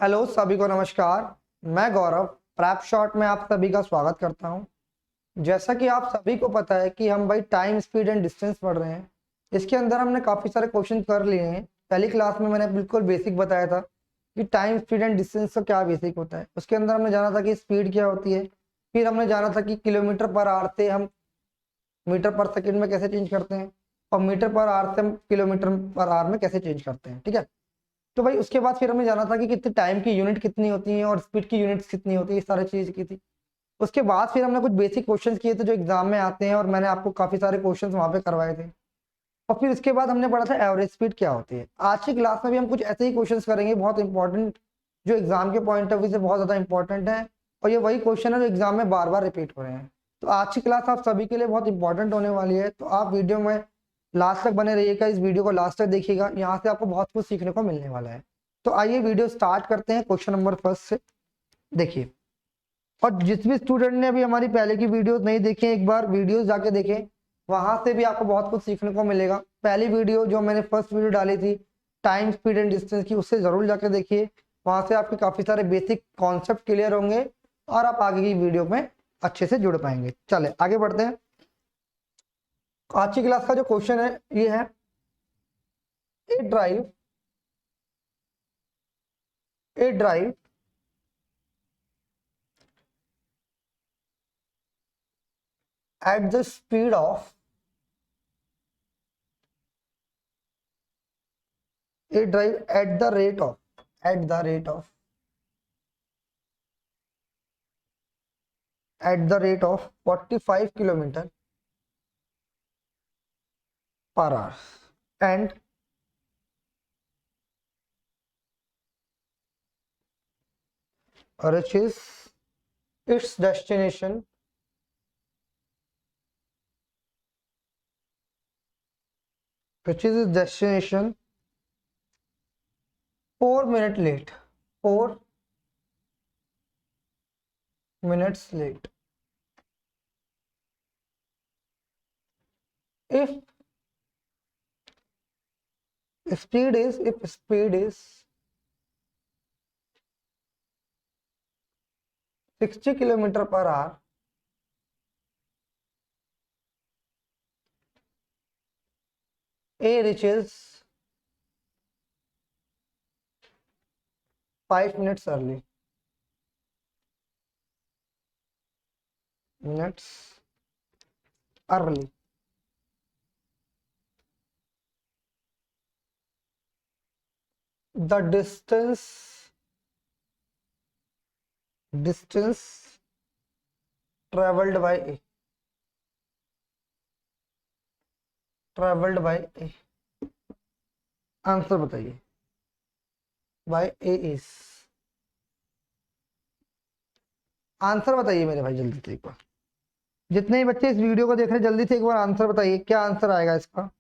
Hello सभी को नमस्कार। मैं गौरव प्रैप शॉट में आप सभी का स्वागत करता हूं। जैसा कि आप सभी को पता है कि हम भाई टाइम स्पीड एंड डिस्टेंस पढ़ रहे हैं। इसके अंदर हमने काफ़ी सारे क्वेश्चन कर लिए हैं। पहली क्लास में मैंने बिल्कुल बेसिक बताया था कि टाइम स्पीड एंड डिस्टेंस का क्या बेसिक होता है। उसके अंदर हमने जाना था कि स्पीड क्या होती है, फिर हमने जाना था कि किलोमीटर पर आवर से हम मीटर पर सेकेंड में कैसे चेंज करते हैं, और मीटर पर आवर से हम किलोमीटर पर आवर में कैसे चेंज करते हैं। ठीक है, तो भाई उसके बाद फिर हमें जाना था कि कितने टाइम की यूनिट कितनी होती है और स्पीड की यूनिट्स कितनी होती है, इस सारी चीज की थी। उसके बाद फिर हमने कुछ बेसिक क्वेश्चंस किए थे जो एग्जाम में आते हैं, और मैंने आपको काफी सारे क्वेश्चंस वहां पे करवाए थे। और फिर इसके बाद हमने पढ़ा था एवरेज स्पीड क्या होती है। आज की क्लास में भी हम कुछ ऐसे ही क्वेश्चंस करेंगे, बहुत इंपॉर्टेंट, जो एग्जाम के पॉइंट ऑफ व्यू से बहुत ज्यादा इंपॉर्टेंट है। और ये वही क्वेश्चन है जो एग्जाम में बार बार रिपीट हो रहे हैं। तो आज की क्लास आप सभी के लिए बहुत इंपॉर्टेंट होने वाली है, तो आप वीडियो में लास्ट तक बने रहिएगा। इस वीडियो को लास्ट तक देखिएगा, यहाँ से आपको बहुत कुछ सीखने को मिलने वाला है। तो आइए वीडियो स्टार्ट करते हैं क्वेश्चन नंबर फर्स्ट से। देखिए, और जिस भी स्टूडेंट ने अभी हमारी पहले की वीडियोस नहीं देखी है, एक बार वीडियोस जाके देखें, वहां से भी आपको बहुत कुछ सीखने को मिलेगा। पहली वीडियो जो मैंने फर्स्ट वीडियो डाली थी टाइम स्पीड एंड डिस्टेंस की, उससे जरूर जाके देखिए। वहां से आपके काफी सारे बेसिक कॉन्सेप्ट क्लियर होंगे और आप आगे की वीडियो में अच्छे से जुड़ पाएंगे। चले आगे बढ़ते हैं। आज की क्लास का जो क्वेश्चन है ये है, A drive A drive at the speed of a drive at the rate of at the rate of at the rate of 45 kilometer per hour and reaches its destination reaches its destination 4 minutes late, 4 minutes late. If speed is 60 kilometer per hour, A reaches 5 minutes early. Minutes early. The distance traveled by A. Answer बताइए। Bye A is, answer बताइए मेरे भाई जल्दी से एक बार। जितने ही बच्चे इस वीडियो को देख रहे हैं जल्दी से एक बार आंसर बताइए, क्या आंसर आएगा इसका।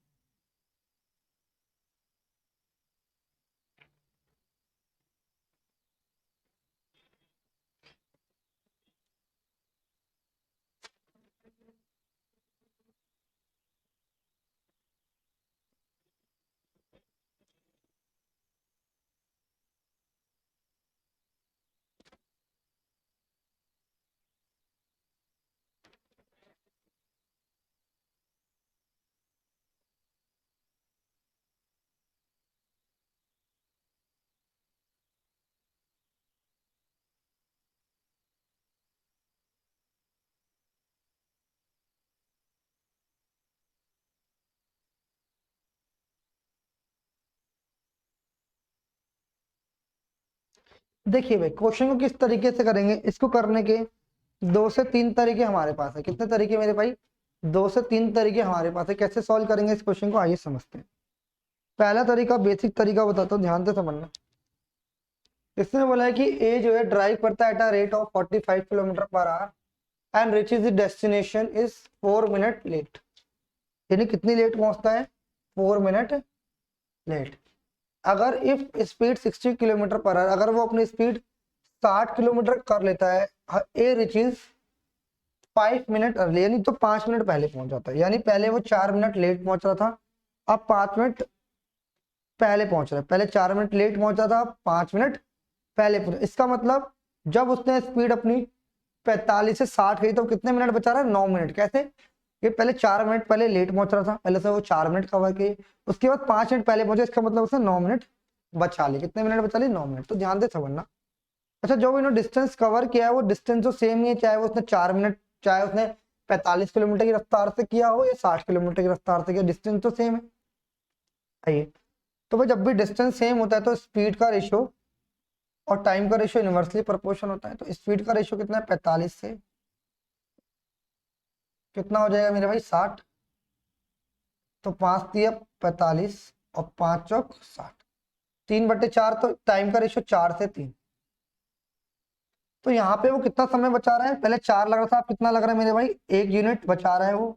देखिए भाई, क्वेश्चन को किस तरीके से करेंगे, इसको करने के 2 से 3 तरीके हमारे पास है। कितने तरीके मेरे भाई? 2 से 3 तरीके हमारे पास है। कैसे सॉल्व करेंगे इस क्वेश्चन को, आइए समझते हैं। पहला तरीका, बेसिक तरीका बताता हूँ, ध्यान से समझना। इसने बोला है कि ए जो है ड्राइव करता है at a rate of 45 kilometre per hour and reaches the destination is 4 minute late. यानी कितनी लेट पहुंचता है? 4 मिनट लेट। अगर if speed 60 kilometre per hour, अगर वो अपनी स्पीड 60 किलोमीटर कर लेता है, ए रिचेज 5 मिनट अर्ली, यानी तो 5 मिनट पहले पहुंच जाता है। यानी पहले वो 4 मिनट लेट पहुंच रहा था, अब 5 मिनट पहले पहुंच रहा है। पहले 4 मिनट लेट पहुंचा था, अब 5 मिनट पहले पहुंचा। इसका मतलब जब उसने स्पीड अपनी 45 से 60 गई तो कितने मिनट बचा रहा है, 9 मिनट। कैसे, ये पहले 4 मिनट पहले लेट पहुंच रहा था, पहले से वो 4 मिनट कवर किए, उसके बाद 5 मिनट पहले पहुंचे, इसका मतलब उसने 9 मिनट बचा ली। कितने मिनट बचा ली, 9 मिनट। तो ध्यान से समझना। अच्छा, जो इन्होंने डिस्टेंस कवर किया है वो डिस्टेंस तो सेम ही है, चाहे वो उसने 4 मिनट, चाहे उसने 45 किलोमीटर की रफ्तार से किया हो या 60 किलोमीटर की रफ्तार से किया, डिस्टेंस तो सेम है। आइए, तो भाई जब भी डिस्टेंस सेम होता है तो स्पीड का रेशियो और टाइम का रेशियो इनवर्सली प्रोपोर्शन होता है। तो स्पीड का रेशियो कितना है, 45 से कितना हो जाएगा मेरे भाई, 60। तो 5 दिया 45 और 5 चौक 60, 3/4। तो टाइम का रेशियो 4 से 3। तो यहाँ पे वो कितना समय बचा रहा है, पहले 4 लग रहा था, अब कितना लग रहा है मेरे भाई, 1 यूनिट बचा रहा है वो।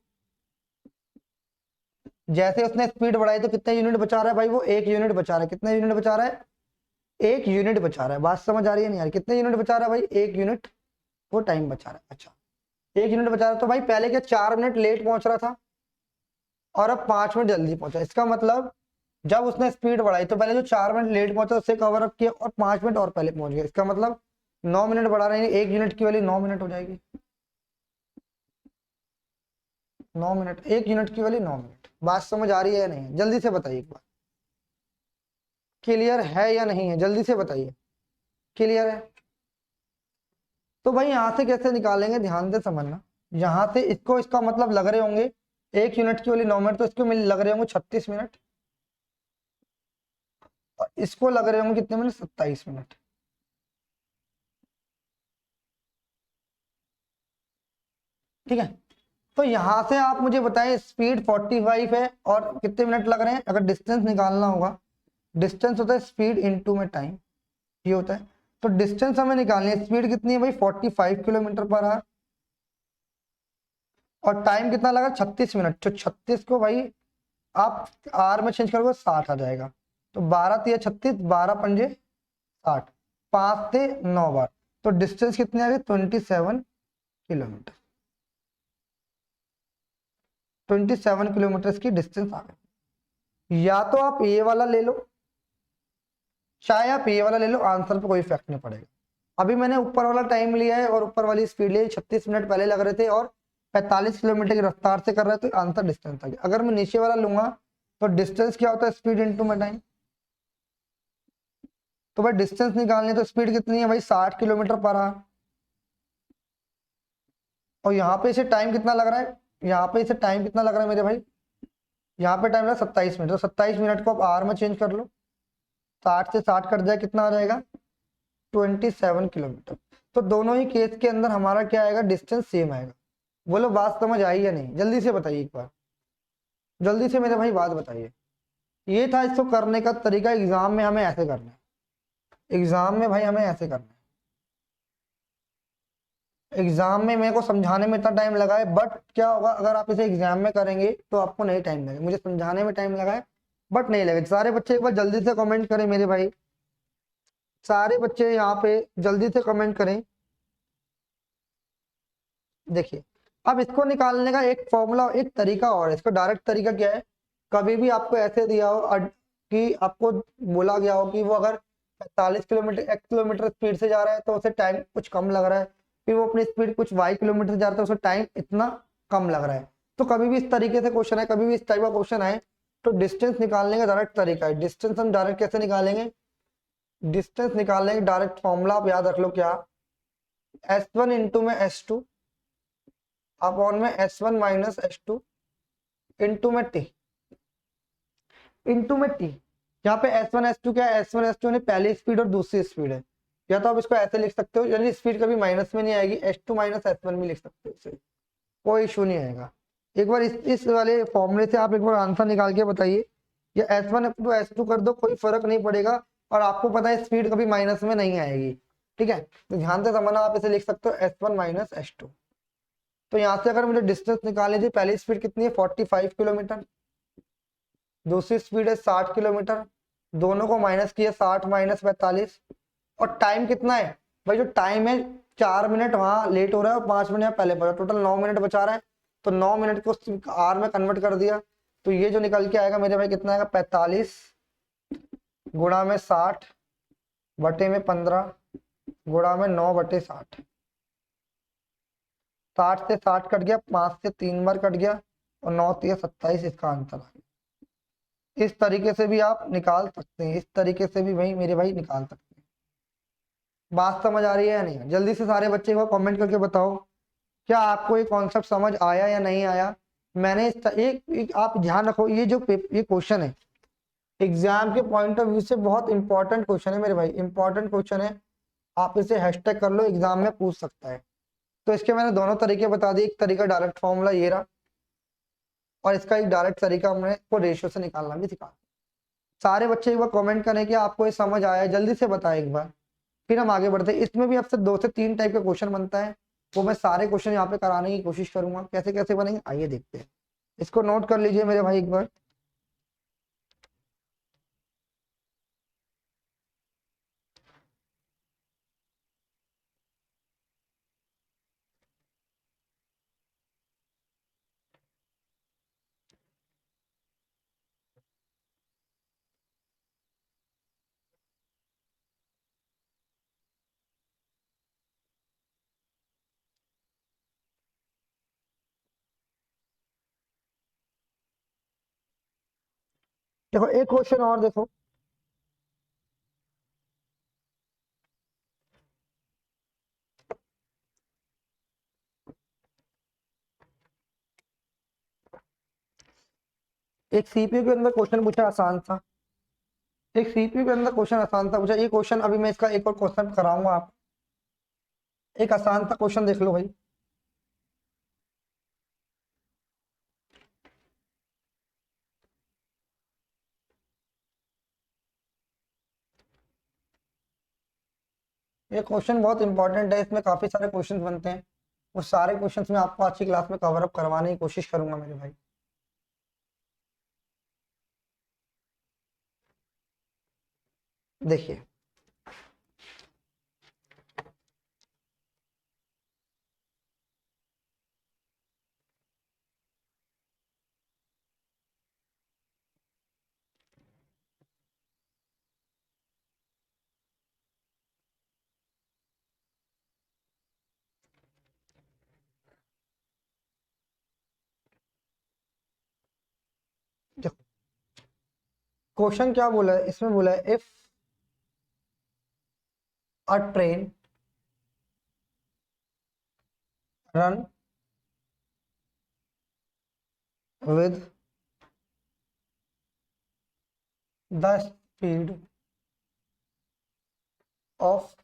जैसे उसने स्पीड बढ़ाई तो कितने यूनिट बचा रहा है भाई, वो 1 यूनिट बचा रहा है। कितने यूनिट बचा रहा है, 1 यूनिट बचा रहा है। बात समझ आ रही है नहीं यार, कितने यूनिट बचा रहा है भाई, 1 यूनिट वो टाइम बचा रहा है। अच्छा, 1 यूनिट बचा रहा है। तो भाई पहले क्या 4 मिनट लेट पहुंच रहा था और अब 5 मिनट जल्दी पहुंचा। इसका मतलब जब उसने स्पीड बढ़ाई तो पहले जो 4 मिनट लेट पहुंचा उससे कवर अप किया और 5 मिनट और पहले पहुंच गया। इसका मतलब 9 मिनट बढ़ा रहे हैं, 1 यूनिट की वैल्यू 9 मिनट हो जाएगी। 9 मिनट, 1 यूनिट की वैल्यू 9 मिनट। बात समझ आ रही है या नहीं, जल्दी से बताइए एक बार, क्लियर है या नहीं है, जल्दी से बताइए, क्लियर है। तो भाई यहां से कैसे निकालेंगे, ध्यान से समझना। यहां से इसको, इसका मतलब लग रहे होंगे 1 यूनिट की वैल्यू 9 मिनट, तो इसको मिल लग रहे होंगे 36 मिनट और इसको लग रहे होंगे कितने मिनट, 27 मिनट। ठीक है, तो यहां से आप मुझे बताएं स्पीड 45 है और कितने मिनट लग रहे हैं। अगर डिस्टेंस निकालना होगा, डिस्टेंस होता है स्पीड इनटू में टाइम, ये होता है। तो डिस्टेंस हमें निकालनी है, स्पीड कितनी है भाई, 45 किलोमीटर पर आवर और टाइम कितना लगा, 36 मिनट। तो 36 को भाई आप आर में चेंज करोगे 60 आ जाएगा। तो 12 तिया 36, 12 पंजे 60, 5 से 9 बार। तो डिस्टेंस कितनी आ गई, 27 किलोमीटर। 27 किलोमीटर की डिस्टेंस आ गई। या तो आप ये वाला ले लो, चाहे आप ये वाला ले लो, आंसर पे कोई इफेक्ट नहीं पड़ेगा। अभी मैंने ऊपर वाला टाइम लिया है और ऊपर वाली स्पीड ली, 36 मिनट पहले लग रहे थे और 45 किलोमीटर की रफ्तार से कर रहे थे, तो आंसर डिस्टेंस आ गया। अगर मैं नीचे वाला लूंगा तो डिस्टेंस क्या होता है, स्पीड इंटू में टाइम। तो भाई डिस्टेंस निकालने तो स्पीड कितनी है भाई, 60 किलोमीटर पर आवर। और यहाँ पे इसे टाइम कितना लग रहा है, यहाँ पे इसे टाइम कितना लग रहा है मेरे भाई, यहाँ पे टाइम लगा 27 मिनट। तो 27 मिनट को आप आवर में चेंज कर लो, 60 से 60 कट जाए, कितना आ जाएगा, 27 किलोमीटर। तो दोनों ही केस के अंदर हमारा क्या आएगा, डिस्टेंस सेम आएगा। बोलो बात समझ आई या नहीं, जल्दी से बताइए एक बार, जल्दी से मेरे भाई बात बताइए। ये था इसको करने का तरीका। एग्जाम में हमें ऐसे करना है, एग्जाम में भाई हमें ऐसे करना है। एग्जाम में मेरे को समझाने में इतना टाइम लगा है, बट क्या होगा अगर आप इसे एग्जाम में करेंगे तो आपको नहीं टाइम लगेगा। मुझे समझाने में टाइम लगा है बट नहीं लगेगा। सारे बच्चे एक बार जल्दी से कमेंट करें मेरे भाई, सारे बच्चे यहाँ पे जल्दी से कमेंट करें। देखिए, अब इसको निकालने का एक फॉर्मूला, एक तरीका और है। इसका डायरेक्ट तरीका क्या है, कभी भी आपको ऐसे दिया हो कि आपको बोला गया हो कि वो अगर 45 किलोमीटर 1 किलोमीटर स्पीड से जा रहा है तो उसे टाइम कुछ कम लग रहा है, फिर वो अपनी स्पीड कुछ y किलोमीटर से जा रहा है तो उसे टाइम इतना कम लग रहा है। तो कभी भी इस तरीके से क्वेश्चन है, कभी भी इस टाइप का क्वेश्चन आए तो डिस्टेंस निकालने का डायरेक्ट तरीका है। डिस्टेंस हम डायरेक्ट कैसे निकालेंगे, डिस्टेंस निकालने का डायरेक्ट फॉर्मूला आप याद रख लो, क्या, S1 इंटू में S2 अपॉन में S1 माइनस S2 इंटू में T, इंटू में T। यहाँ पे S1 S2 क्या है, S1 S2 ने पहली स्पीड और दूसरी स्पीड है। या तो आप इसको ऐसे लिख सकते हो, यानी स्पीड कभी माइनस में नहीं आएगी, S2 माइनस S1 भी लिख सकते हो, इसे कोई इशू नहीं आएगा। एक बार इस वाले फॉर्मूले से आप एक बार आंसर निकाल के बताइए, या S1 अपटू S2 कर दो, कोई फर्क नहीं पड़ेगा और आपको पता है स्पीड कभी माइनस में नहीं आएगी। ठीक है, तो ध्यान से समझना, आप इसे लिख सकते हो S1 माइनस S2। तो यहाँ से अगर मुझे डिस्टेंस निकालनी थी, पहली स्पीड कितनी है 45 किलोमीटर, दूसरी स्पीड है 60 किलोमीटर, दोनों को माइनस किया, 60 माइनस 45, और टाइम कितना है भाई, जो टाइम है 4 मिनट वहां लेट हो रहा है और 5 मिनट यहाँ पहले पड़ा, टोटल 9 मिनट बचा रहा है। तो 9 मिनट को आर में कन्वर्ट कर दिया, तो ये जो निकल के आएगा मेरे भाई कितना आएगा, 45 गुणा में 60 बटे में 15 गुणा में 9/60। 60 से 60 कट गया, 5 से 3 बार कट गया और 9 3 27 इसका आंसर आ गया। इस तरीके से भी आप निकाल सकते हैं, इस तरीके से भी भाई मेरे भाई निकाल सकते हैं। बात समझ आ रही है या नहीं? जल्दी से सारे बच्चे को कमेंट करके बताओ क्या आपको ये कॉन्सेप्ट समझ आया या नहीं आया। मैंने एक आप ध्यान रखो, ये जो ये क्वेश्चन है एग्जाम के पॉइंट ऑफ व्यू से बहुत इंपॉर्टेंट क्वेश्चन है मेरे भाई, इंपॉर्टेंट क्वेश्चन है। आप इसे हैशटैग कर लो, एग्जाम में पूछ सकता है। तो इसके मैंने दोनों तरीके बता दिए, एक तरीका डायरेक्ट फॉर्मूला ये रहा और इसका एक डायरेक्ट तरीका हमने को रेशियो से निकालना भी सिखा। सारे बच्चे एक बार कमेंट करें कि आपको ये समझ आया, जल्दी से बताएं एक बार, फिर हम आगे बढ़ते हैं। इसमें भी आपसे 2 से 3 टाइप का क्वेश्चन बनता है, वो मैं सारे क्वेश्चन यहाँ पे कराने की कोशिश करूंगा। कैसे कैसे बनेंगे आइए देखते हैं। इसको नोट कर लीजिए मेरे भाई एक बार। देखो एक क्वेश्चन और देखो, एक सीपीयू के अंदर क्वेश्चन पूछा आसान सा, एक सीपीयू के अंदर क्वेश्चन आसान सा पूछा। ये क्वेश्चन अभी मैं इसका एक और क्वेश्चन कराऊंगा आप, एक आसान सा क्वेश्चन देख लो भाई। ये क्वेश्चन बहुत इंपॉर्टेंट है, इसमें काफी सारे क्वेश्चन बनते हैं। वो सारे क्वेश्चंस मैं आपको आज की क्लास में कवर अप करवाने की कोशिश करूंगा मेरे भाई। देखिए क्वेश्चन क्या बोला है, इसमें बोला है if a train run with the speed of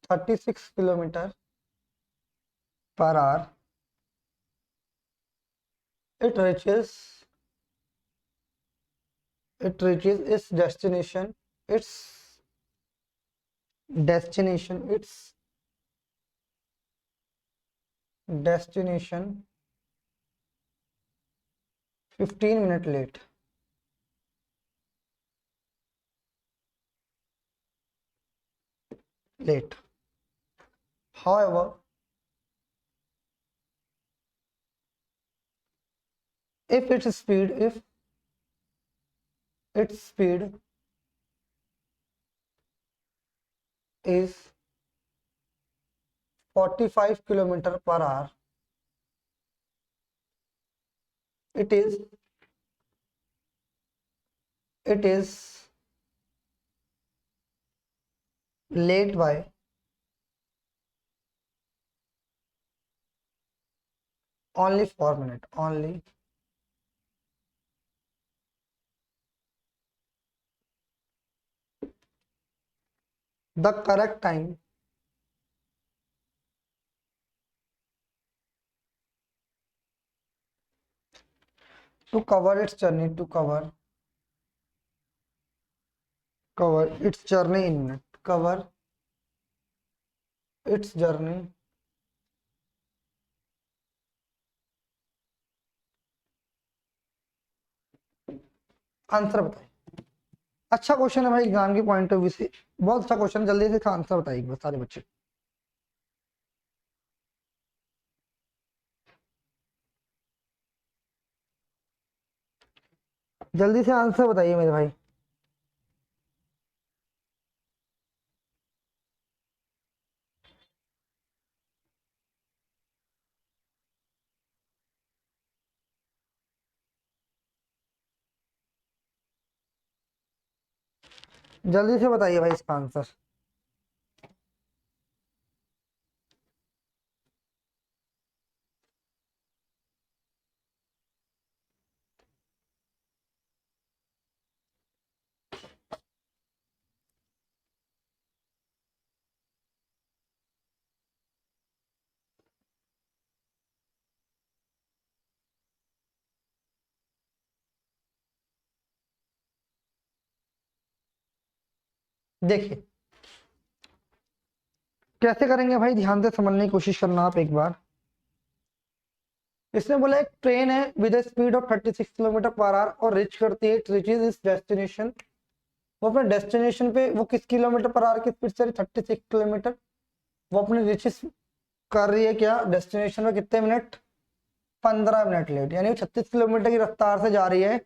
36 kilometre per our, it reaches its destination 15 minutes late. However, if its speed is 45 kilometer per hour, it is late by only 4 minutes. Only the correct time to cover its journey in minute. Cover its journey answer बताइए। अच्छा question है भाई, exam के point of view से बहुत अच्छा question. जल्दी से इसका आंसर बताइए सारे बच्चे। जल्दी से आंसर बताइए मेरे भाई। जल्दी से बताइए भाई इसका आंसर। देखिए कैसे करेंगे भाई, ध्यान से समझने की कोशिश करना आप एक बार। इसने बोला एक ट्रेन है with speed of 36 kilometre per our और रिच करती है, रिचेज इस डेस्टिनेशन। वो अपने डेस्टिनेशन पे वो किस किलोमीटर पर आवर की स्पीड से, 36 किलोमीटर। वो अपने रिचेस कर रही है क्या, डेस्टिनेशन में कितने मिनट, 15 मिनट लेट। यानी वो 36 किलोमीटर की रफ्तार से जा रही है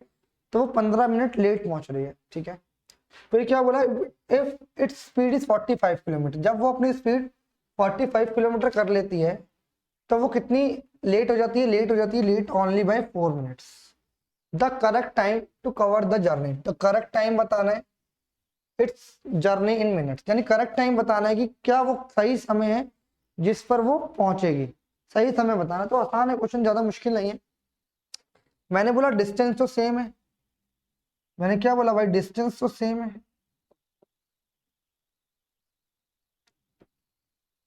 तो वो 15 मिनट लेट पहुंच रही है, ठीक है। फिर क्या बोला, if its speed is 45 kilometre, जब वो अपनी स्पीड 45 किलोमीटर कर लेती है तो वो कितनी लेट हो जाती है, late only by 4 minutes. The correct time to cover the journey, तो करेक्ट टाइम बताना है, इट्स जर्नी इन मिनट्स, यानी करेक्ट टाइम बताना है कि क्या वो सही समय है जिस पर वो पहुंचेगी, सही समय बताना। तो आसान है क्वेश्चन, ज्यादा मुश्किल नहीं है। मैंने बोला डिस्टेंस तो सेम है, मैंने क्या बोला भाई, डिस्टेंस तो सेम है,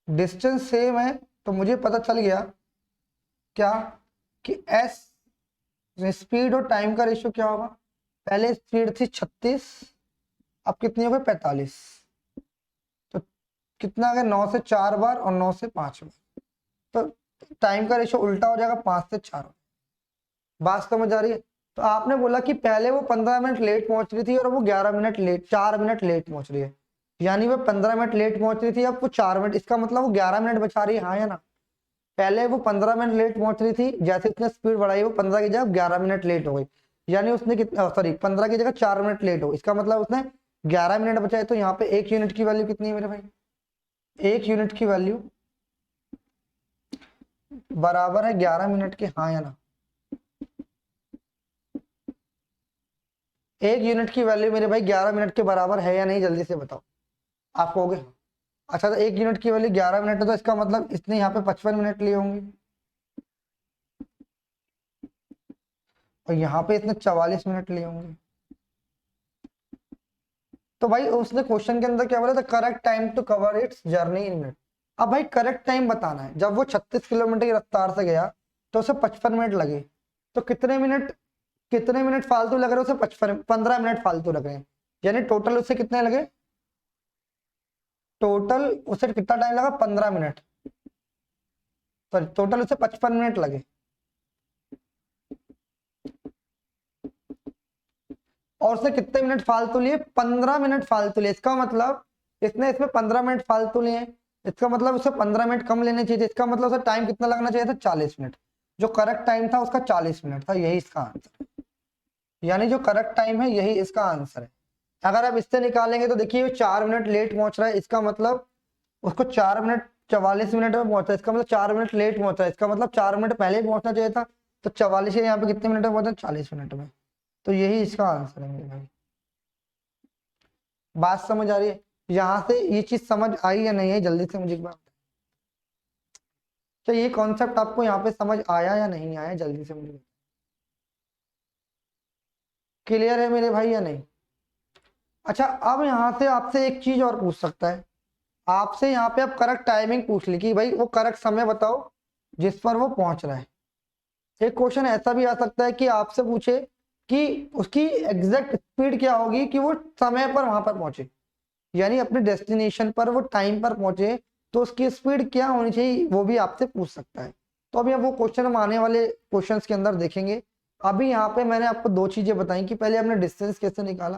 डिस्टेंस सेम है। तो मुझे पता चल गया क्या कि एस स्पीड और टाइम का रेशियो क्या होगा। पहले स्पीड थी 36, अब कितनी हो गई 45। तो कितना आ गया, 9 से 4 बार और 9 से 5 बार। तो टाइम का रेशियो उल्टा हो जाएगा, 5 से 4। बात समझ आ रही है। तो आपने बोला कि पहले वो 15 मिनट लेट पहुंच रही थी और वो 11 मिनट लेट, 4 मिनट लेट पहुंच रही है। यानी वो 15 मिनट लेट पहुंच रही थी, अब वो 4 मिनट, इसका मतलब वो 11 मिनट बचा रही है, हाँ या ना। पहले वो 15 मिनट लेट पहुंच रही थी, जैसे उसने स्पीड बढ़ाई वो 15 की जगह 11 मिनट लेट हो गई। यानी उसने कितना, सॉरी 15 की जगह 4 मिनट लेट हो, इसका मतलब उसने 11 मिनट बचाए। तो यहाँ पे 1 यूनिट की वैल्यू कितनी है मेरे भाई, 1 यूनिट की वैल्यू बराबर है 11 मिनट के, हाँ या ना। 1 यूनिट की वैल्यू मेरे भाई 11 मिनट के बराबर है या नहीं, जल्दी से बताओ। आप कहोगे अच्छा, तो 1 यूनिट की वैल्यू 11 मिनट है, तो इसका मतलब इसने यहाँ पे 55 मिनट लिए होंगे और यहाँ पे इसने 44 मिनट लिए होंगे। तो भाई उसने क्वेश्चन के अंदर क्या बोला था, correct time to cover its journey in minute. अब भाई करेक्ट टाइम बताना है, जब वो 36 किलोमीटर की रफ्तार से गया तो उसे 55 मिनट लगे। तो कितने मिनट फालतू लग रहे हैं उसे, 15 मिनट फालतू लग रहे हैं। यानी टोटल उससे कितने लगे, टोटल उसे कितना टाइम लगा, 15 मिनट। सॉरी टोटल उसे 55 मिनट लगे। और उसने कितने मिनट फालतू लिए, 15 मिनट फालतू लिए। इसका मतलब इसने इसमें 15 मिनट फालतू लिए, इसका मतलब उसे 15 मिनट कम लेने चाहिए थे। इसका मतलब उसे टाइम कितना लगना चाहिए था, 40 मिनट। जो करेक्ट टाइम था उसका 40 मिनट था, यही इसका आंसर है। यानी जो करेक्ट टाइम है यही इसका आंसर है। अगर आप इससे निकालेंगे तो देखिए 4 मिनट लेट पहुंच रहा है, इसका मतलब उसको 4 मिनट 44 मिनट में पहुंचा, इसका मतलब 4 मिनट लेट पहुंचा, इसका मतलब 4 मिनट पहले ही पहुंचना चाहिए था। तो 44 यहाँ पे कितने मिनट में पहुंचा, 40 मिनट में। तो यही इसका आंसर है मेरे भाई। बात समझ आ रही है, यहां से ये चीज समझ आई या नहीं है, जल्दी से मुझे एक बात। तो ये कॉन्सेप्ट आपको यहाँ पे समझ आया या नहीं आया, जल्दी से मुझे क्लियर है मेरे भाई या नहीं। अच्छा अब यहाँ से आपसे एक चीज और पूछ सकता है, आपसे यहाँ पे अब करेक्ट टाइमिंग पूछ ली कि भाई वो करेक्ट समय बताओ जिस पर वो पहुंच रहा है। एक क्वेश्चन ऐसा भी आ सकता है कि आपसे पूछे कि उसकी एग्जैक्ट स्पीड क्या होगी कि वो समय पर वहां पर पहुंचे, यानी अपने डेस्टिनेशन पर वो टाइम पर पहुंचे, तो उसकी स्पीड क्या होनी चाहिए, वो भी आपसे पूछ सकता है। तो अभी अब वो क्वेश्चन हम आने वाले क्वेश्चंस के अंदर देखेंगे। अभी यहाँ पे मैंने आपको 2 चीजें बताई कि पहले हमने डिस्टेंस कैसे निकाला,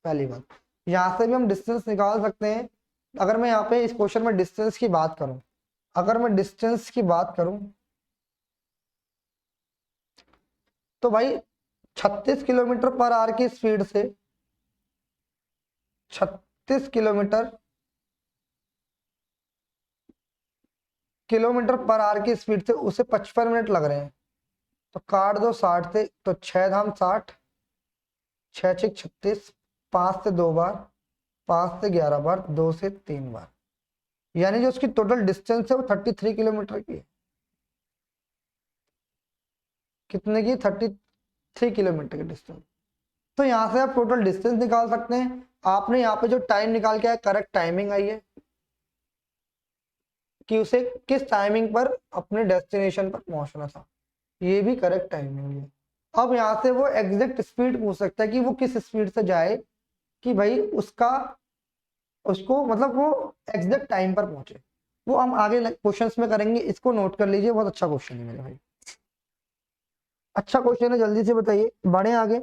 पहली बात। यहाँ से भी हम डिस्टेंस निकाल सकते हैं। अगर मैं यहाँ पे इस क्वेश्चन में डिस्टेंस की बात करूं, अगर मैं डिस्टेंस की बात करूं तो भाई 36 किलोमीटर पर आवर की स्पीड से, 36 किलोमीटर किलोमीटर पर आवर की स्पीड से उसे 55 मिनट लग रहे हैं। तो काट दो 60 से, तो 6 धाम 60, 6 6 36, 5 से 2 बार 5 से 11 बार, 2 से 3 बार, यानी जो उसकी टोटल डिस्टेंस है वो 33 किलोमीटर की है। कितने की? 33 किलोमीटर की डिस्टेंस। तो यहाँ से आप टोटल डिस्टेंस निकाल सकते हैं। आपने यहाँ पे जो टाइम निकाल के आया, करेक्ट टाइमिंग आई है कि उसे किस टाइमिंग पर अपने डेस्टिनेशन पर पहुंचना था, ये भी करेक्ट टाइमिंग है। अब यहाँ से वो एग्जैक्ट स्पीड पूछ सकता है कि वो किस स्पीड से जाए कि भाई उसको मतलब वो एग्जैक्ट टाइम पर पहुंचे। वो हम आगे क्वेश्चंस में करेंगे, इसको नोट कर लीजिए, बहुत अच्छा क्वेश्चन है मेरे भाई, अच्छा क्वेश्चन है, जल्दी से बताइए, बढ़े आगे।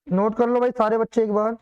नोट कर लो भाई सारे बच्चे एक बार।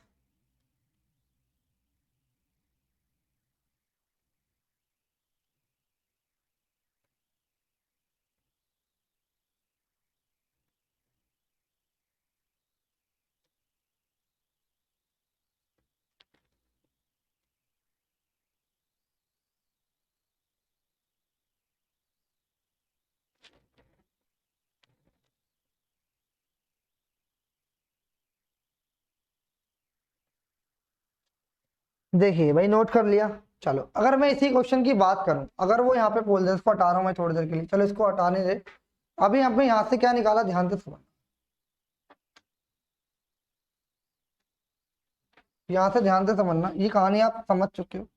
देखिए भाई नोट कर लिया। चलो अगर मैं इसी क्वेश्चन की बात करूं, अगर वो यहाँ पे बोल दे, इसको हटा रहा हूं मैं थोड़ी देर के लिए, चलो इसको हटाने दे। अभी यहाँ से क्या निकाला, ध्यान से समझ, यहाँ से ध्यान से समझना, ये कहानी आप समझ चुके हो।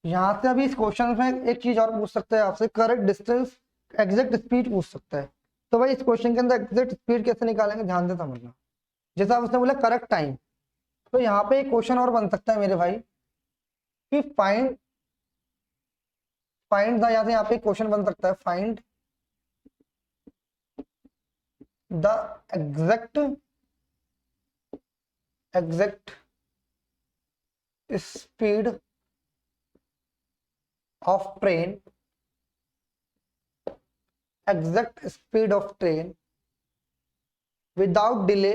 यहाँ से अभी इस क्वेश्चन में एक चीज और पूछ सकता है आपसे, करेक्ट डिस्टेंस, एग्जैक्ट स्पीड पूछ सकता है। तो भाई इस क्वेश्चन के अंदर एग्जैक्ट स्पीड कैसे निकालेंगे, ध्यान से समझना। जैसा उसने बोला करेक्ट टाइम, तो यहाँ पे एक क्वेश्चन और बन सकता है मेरे भाई कि फाइंड फाइंड द, यहाँ पे क्वेश्चन बन सकता है, find the exact speed of train, exact speed of train without delay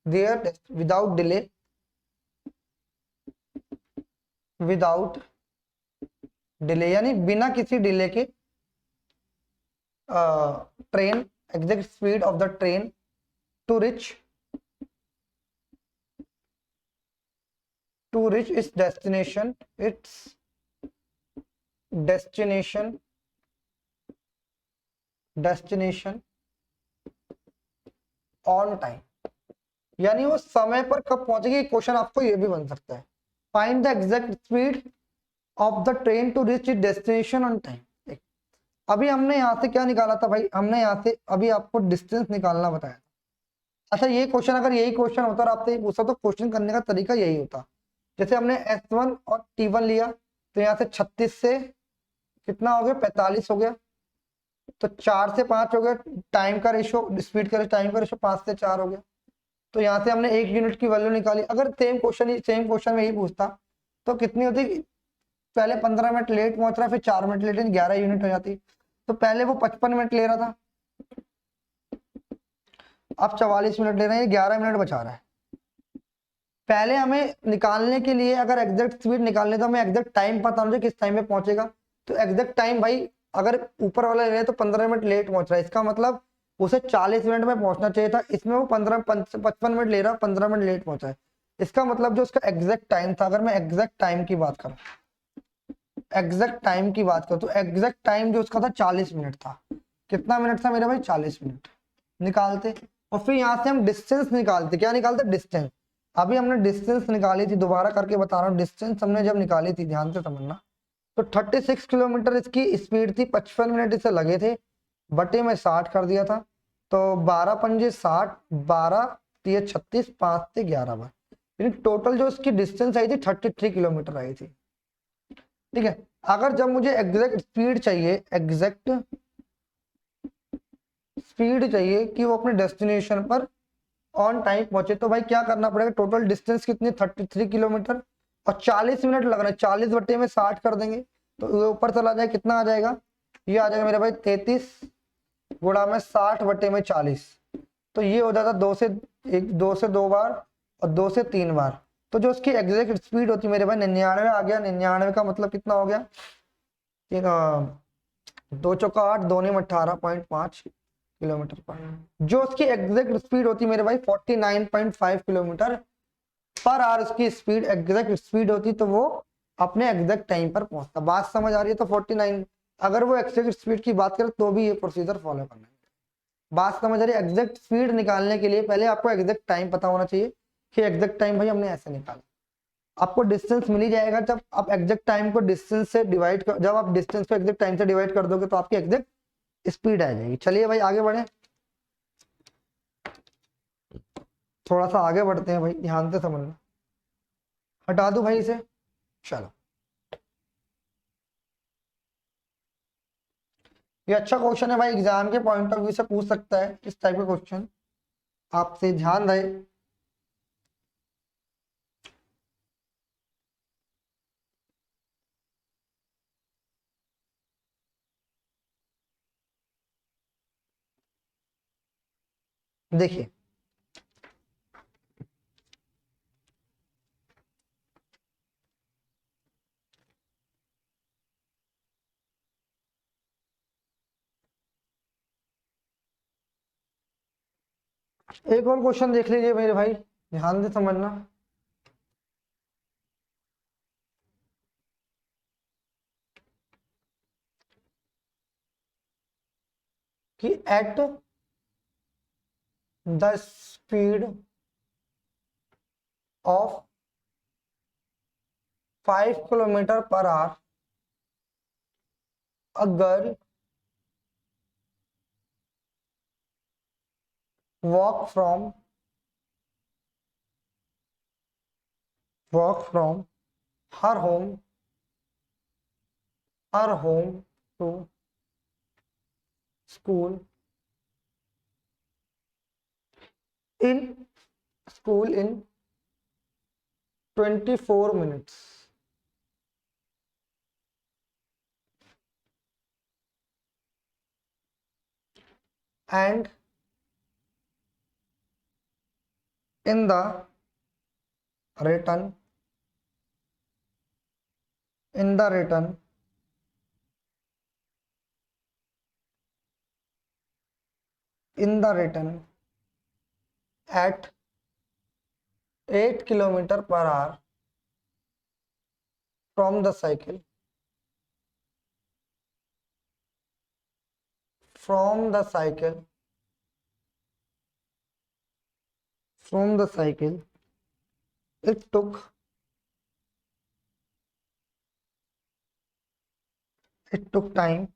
there, without delay यानी बिना किसी डिले के train, exact speed of the train to reach its destination, destination on time, यानी वो समय पर कब पहुंचेगी। क्वेश्चन आपको ये भी बन सकता है, find the exact speed of the train to reach it destination on time. अभी हमने यहाँ से क्या निकाला था भाई, हमने यहाँ से अभी आपको डिस्टेंस निकालना बताया। अच्छा ये क्वेश्चन अगर यही क्वेश्चन होता और आपसे ये पूछा तो क्वेश्चन करने का तरीका यही होता। जैसे हमने S1 और T1 लिया, तो यहाँ से 36 से कितना हो गया, 45 हो गया, तो 4 से 5 हो गया, टाइम का रेशो, स्पीड का टाइम का रेशो 5 से 4 हो गया। तो यहाँ से हमने 1 यूनिट की वैल्यू निकाली। अगर सेम क्वेश्चन में यही पूछता तो कितनी होती, पहले 15 मिनट लेट पहुंच रहा, फिर 4 मिनट लेट, 11 यूनिट हो जाती। तो पहले वो 55 मिनट ले रहा था, अब 44 मिनट ले रहे हैं, 11 मिनट बचा रहा है। पहले हमें निकालने के लिए अगर एग्जैक्ट स्पीड निकालने तो हमें एग्जैक्ट टाइम पता मुझे किस टाइम में पहुंचेगा। तो एग्जैक्ट टाइम भाई अगर ऊपर वाला ले रहे तो 15 मिनट लेट पहुंच रहा है, इसका मतलब उसे 40 मिनट में पहुंचना चाहिए था, इसमें वो 55 मिनट ले रहा, 15 मिनट लेट पहुंचा है। इसका मतलब जो उसका एग्जैक्ट टाइम था, अगर मैं एग्जैक्ट टाइम की बात करूं, तो एग्जैक्ट टाइम जो उसका था 40 मिनट था। कितना मिनट था मेरे भाई, 40 मिनट। निकालते और फिर यहाँ से हम डिस्टेंस निकालते, क्या निकालते, डिस्टेंस। अभी हमने डिस्टेंस निकाली थी, दोबारा करके बता रहा हूँ, डिस्टेंस हमने जब निकाली थी, ध्यान से समझना, तो 36 किलोमीटर इसकी स्पीड थी, 55 मिनट इसे लगे थे, बटे में 60 कर दिया था, तो 12 पंजे 60, 12 3 36, 5 से 11 बार, यानी टोटल जो इसकी डिस्टेंस आई थी 33 किलोमीटर आई थी। ठीक है, अगर जब मुझे एग्जैक्ट स्पीड चाहिए कि वो अपने डेस्टिनेशन पर ऑन टाइम पहुंचे, तो भाई क्या करना पड़ेगा, टोटल डिस्टेंस कितनी, 33 किलोमीटर, और 40 मिनट लग रहा है, 40 बटे में 60 कर देंगे तो ये ऊपर चला जाए, कितना आ जाएगा, ये आ जाएगा मेरे भाई 33 गुणा में 60/40, तो ये हो जाता 2 बार और 2 से 3 बार। तो जो उसकी एग्जैक्ट स्पीड होती मेरे भाई 99 आ गया। 99 का मतलब कितना हो गया, 2 चौका 8, 2 ने 18.5 किलोमीटर पर। जो उसकी एग्जैक्ट स्पीड होती मेरे भाई 49.5 किलोमीटर पर आवर उसकी स्पीड एग्जैक्ट स्पीड होती, तो वो अपने एग्जैक्ट टाइम पर पहुंचता। बात समझ आ रही है? तो 49, अगर वो एग्जैक्ट स्पीड की बात करें तो भी ये प्रोसीजर फॉलो करना है। बात समझ आ रही है? एग्जैक्ट स्पीड निकालने के लिए पहले आपको एग्जैक्ट टाइम पता होना चाहिए कि एग्जैक्ट टाइम भाई हमने ऐसे निकाला। आपको डिस्टेंस मिल ही जाएगा जब आप एग्जैक्ट टाइम को डिस्टेंस से डिवाइड कर, जब आप डिस्टेंस को एग्जैक्ट टाइम से डिवाइड कर दोगे तो आपकी एग्जैक्ट स्पीड आ जाएगी। चलिए भाई आगे बढ़े, थोड़ा सा आगे बढ़ते हैं भाई, ध्यान से समझना। हटा दूं भाई इसे? चलो, ये अच्छा क्वेश्चन है भाई, एग्जाम के पॉइंट ऑफ व्यू से पूछ सकता है इस टाइप का क्वेश्चन, आपसे ध्यान रहे। देखिए, एक और क्वेश्चन देख लीजिए मेरे भाई, ध्यान से समझना। कि at the speed of 5 kilometre per our a girl walk from her home to school in 24 minutes, and in the return in the return at 8 kilometer per hour from the cycle, from the cycle it took time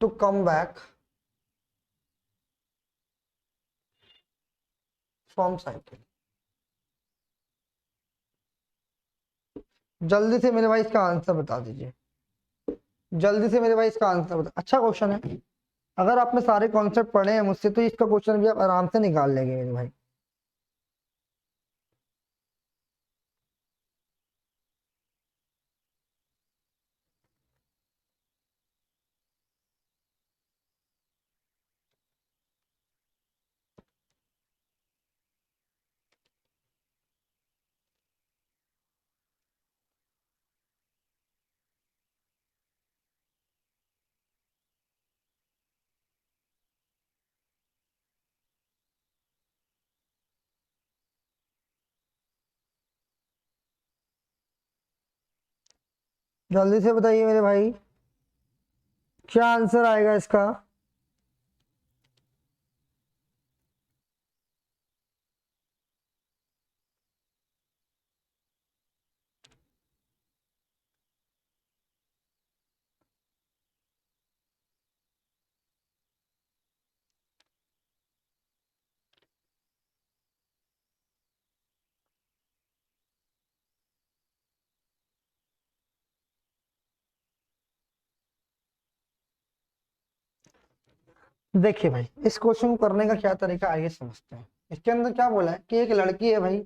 to come back from cycle। जल्दी से मेरे भाई इसका answer बता दीजिए, जल्दी से मेरे भाई इसका आंसर बता। अच्छा क्वेश्चन है, अगर आपने सारे कॉन्सेप्ट पढ़े हैं मुझसे तो इसका क्वेश्चन भी आप आराम से निकाल लेंगे मेरे भाई। जल्दी से बताइए मेरे भाई, क्या आंसर आएगा इसका? देखिए भाई, इस क्वेश्चन को करने का क्या तरीका आइए समझते हैं। इसके अंदर क्या बोला है कि एक लड़की है भाई,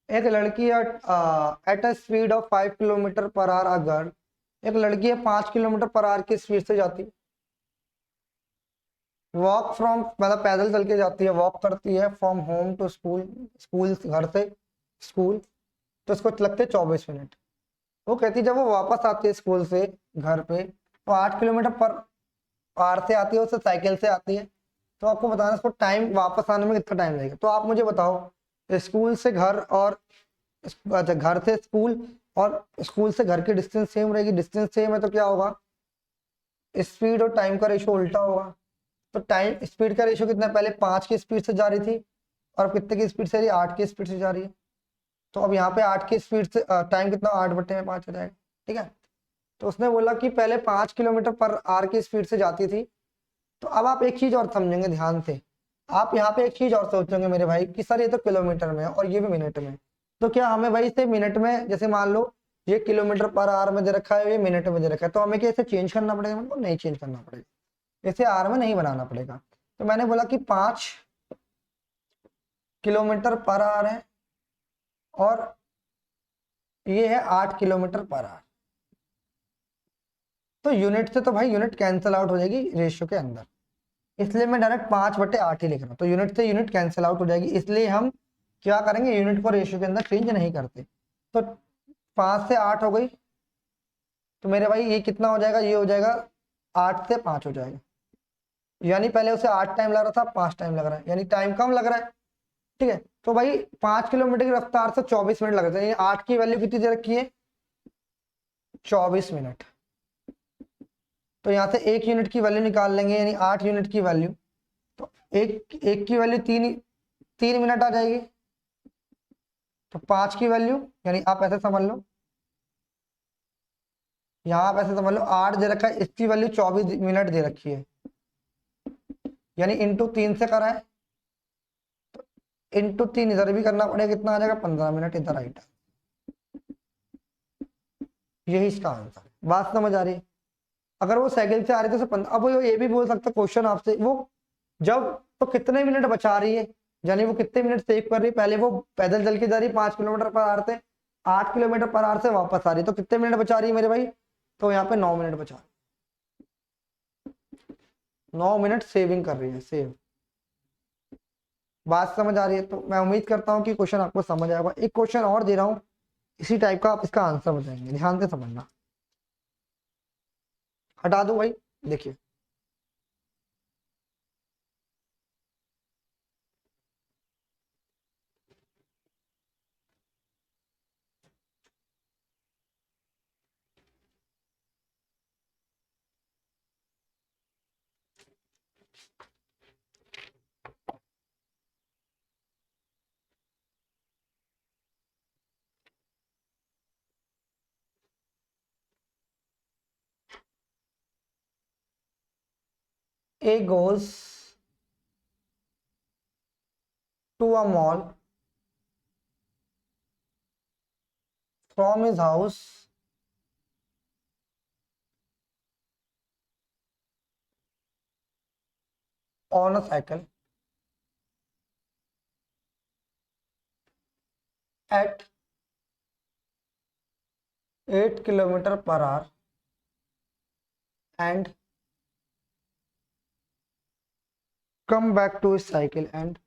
एक लड़की at a speed of 5 kilometre per hour, अगर एक लड़की है 5 किलोमीटर पर आवर की स्पीड से जाती है, वॉक फ्रॉम मतलब पैदल चल के जाती है, वॉक करती है from home to school, school घर से स्कूल, तो इसको लगते 24 मिनट। वो कहती है जब वो वापस आती है स्कूल से घर पे तो 8 किलोमीटर पर आर से आती है, उससे साइकिल से आती है। तो आपको बताना है इसको टाइम वापस आने में कितना टाइम लगेगा। तो आप मुझे बताओ स्कूल से घर और अच्छा घर से स्कूल और स्कूल से घर की डिस्टेंस सेम रहेगी, डिस्टेंस सेम है तो क्या होगा, स्पीड और टाइम का रेशियो उल्टा होगा। तो टाइम स्पीड का रेशियो कितना है, पहले 5 की स्पीड से जा रही थी और अब कितने की स्पीड से, 8 की स्पीड से जा रही है। तो अब यहाँ पे 8 की स्पीड से टाइम कितना, 8/5 हो जाएगा। ठीक है, तो उसने बोला कि पहले 5 किलोमीटर पर आर की स्पीड से जाती थी। तो अब आप एक चीज और समझेंगे ध्यान से, आप यहाँ पे एक चीज और सोचोगे मेरे भाई कि सर ये तो किलोमीटर में है और ये भी मिनट में, तो क्या हमें भाई इसे मिनट में, जैसे मान लो ये किलोमीटर पर आवर में दे रखा है, ये मिनट में दे रखा है, तो हमें क्या इसे चेंज करना पड़ेगा, मेरे को नहीं चेंज करना पड़ेगा, इसे आर में नहीं बनाना पड़ेगा। तो मैंने बोला कि 5 किलोमीटर पर आवर है और ये है 8 किलोमीटर पर आवर। तो यूनिट से तो भाई यूनिट कैंसिल आउट हो जाएगी रेशियो के अंदर, इसलिए मैं डायरेक्ट 5/8 ही लिख रहा हूँ। तो यूनिट से यूनिट कैंसिल आउट हो जाएगी, इसलिए हम क्या करेंगे, यूनिट को रेशियो के अंदर चेंज नहीं करते। तो 5 से 8 हो गई, तो मेरे भाई ये कितना हो जाएगा, ये हो जाएगा 8 से 5 हो जाएगा। यानी पहले उसे 8 टाइम लग रहा था, 5 टाइम लग रहा है, यानी टाइम कम लग रहा है। ठीक है, तो भाई 5 किलोमीटर की रफ्तार से 24 मिनट लग रहे हैं, 8 की वैल्यू कितनी दे रखी है, 24 मिनट। तो यहाँ से 1 यूनिट की वैल्यू निकाल लेंगे, यानी 8 यूनिट की वैल्यू। तो एक एक की वैल्यू 3 मिनट आ जाएगी। तो 5 की वैल्यू, यानी आप ऐसे समझ लो, यहाँ आप ऐसे समझ लो 8 दे रखा है, इसकी वैल्यू 24 मिनट दे रखी है, यानी इंटू 3 से करा है, इंटू 3 इधर भी करना पड़ेगा, कितना आ जाएगा, 15 मिनट इधर आएगा। यही इसका आंसर है। बात समझ आ रही है। अगर वो साइकिल से आ रही थी तो 15, अब वो ये भी बोल सकता क्वेश्चन आपसे, वो जब तो कितने मिनट बचा रही है, यानी वो कितने मिनट सेव कर रही है, पहले वो पैदल चल के जा रही है 5 किलोमीटर पर आवर से, 8 किलोमीटर पर आवर से वापस आ रही है, तो कितने मिनट बचा रही है मेरे भाई, तो यहाँ पे 9 मिनट बचा रही है, 9 मिनट सेविंग कर रही है, सेव। बात समझ आ रही है। तो मैं उम्मीद करता हूँ कि क्वेश्चन आपको समझ आएगा। एक क्वेश्चन और दे रहा हूँ इसी टाइप का, आप इसका आंसर बताएंगे, ध्यान से समझना। हटा दो भाई, देखिए A goes to a mall from his house on a cycle at 8 km/h and come back to his cycle and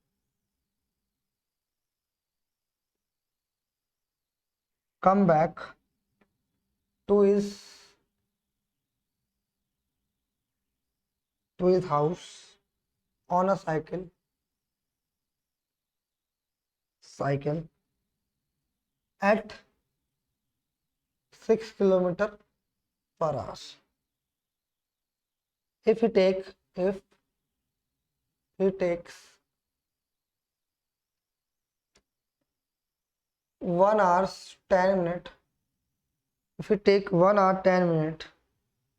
come back to his house on a cycle at 6 km/h. If he takes 1 hour 10 minutes, if he take 1 hour 10 minutes